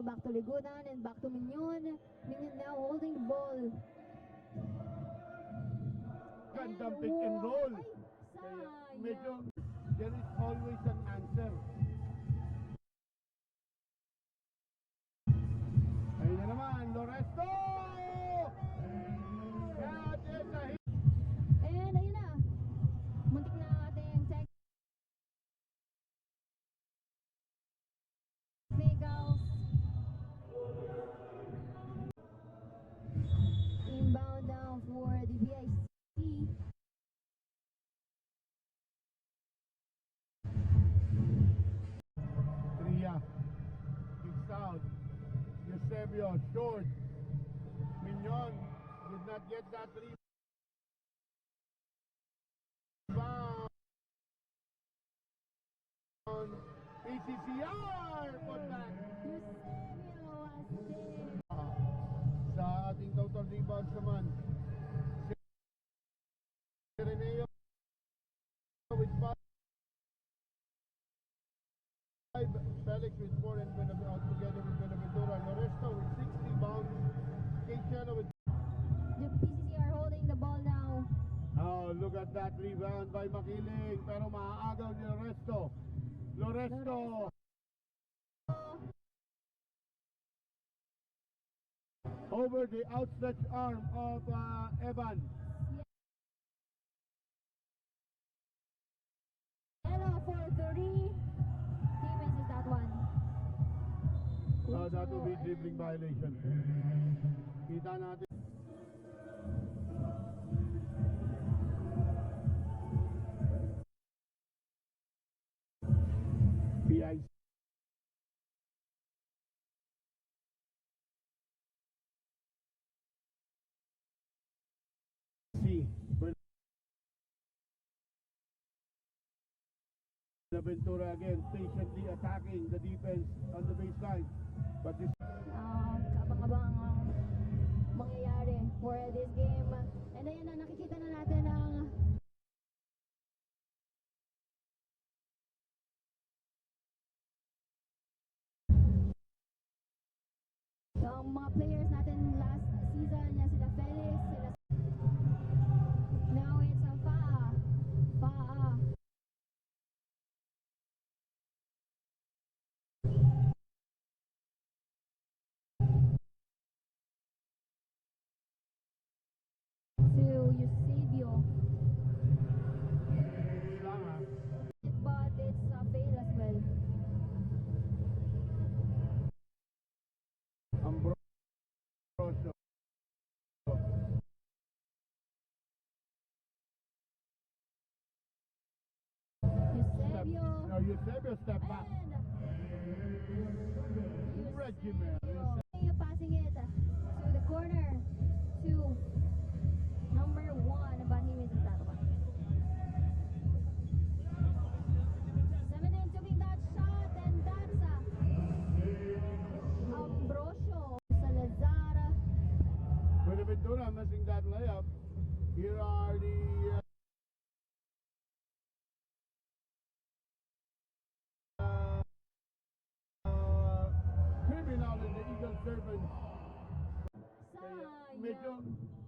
back to Ligunan and back to Mignon. Mignon now holding the ball. Gandang pick and roll. Ay, Kaya sayang. medyo, there is always an answer. Ayun na naman, Loresto! That is a hit. And ayun na. Muntik na ating technicals. Inbound down for the BIC. Tria. Kicks out. Eusebio, short. Mignon did not get that rebound. PCCR! Put back. Eusebio was there. Sa ating total rebounds naman, si Reneo with 5, Felix with 4, and together with Benaventura. Loresto with 6 rebounds. Keichelo with... The PCCR holding the ball now. Oh, look at that rebound by Makiling. Pero maaagaw ni Loresto. Loresto. Over the outstretched arm of Evan. Yellow for 3. He misses that one. That will be dribbling violation. Kita natin. PIC. Benaventura again patiently attacking the defense on the baseline. But this Kapang-abang ang mangyayari for this game. And ayun na, nakikita na natin ang yung mga players natin last season niya, sila Felix, sila now it's a Faa. To Eusebio. But it's a fail as well. Ambrosio. Eusebio. No, Eusebio step back. And Regimen. passing it to the corner to number 1, but he misses that one. 17 taking that shot, and that's Ambrosio Salazar. Benaventura missing that layup. Here are the criminal in the Eagle Servants. Medyo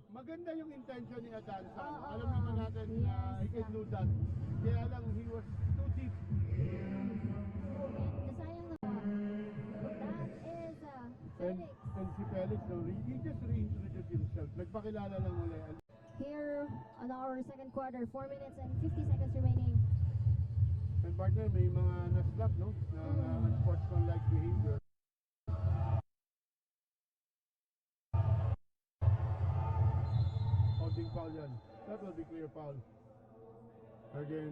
maganda yung intention ni Adansan. Alam naman natin na he can do that. Kaya lang he was too deep. Sayang na. That is Felix. And si Felix, no, he just reintroduced himself. Nagpakilala lang ulit. Here on our second quarter, 4 minutes and 50 seconds remaining. And partner, may mga naslap, no? Na unsportsmanlike behavior. Holding foul yan. That will be clear foul. Again.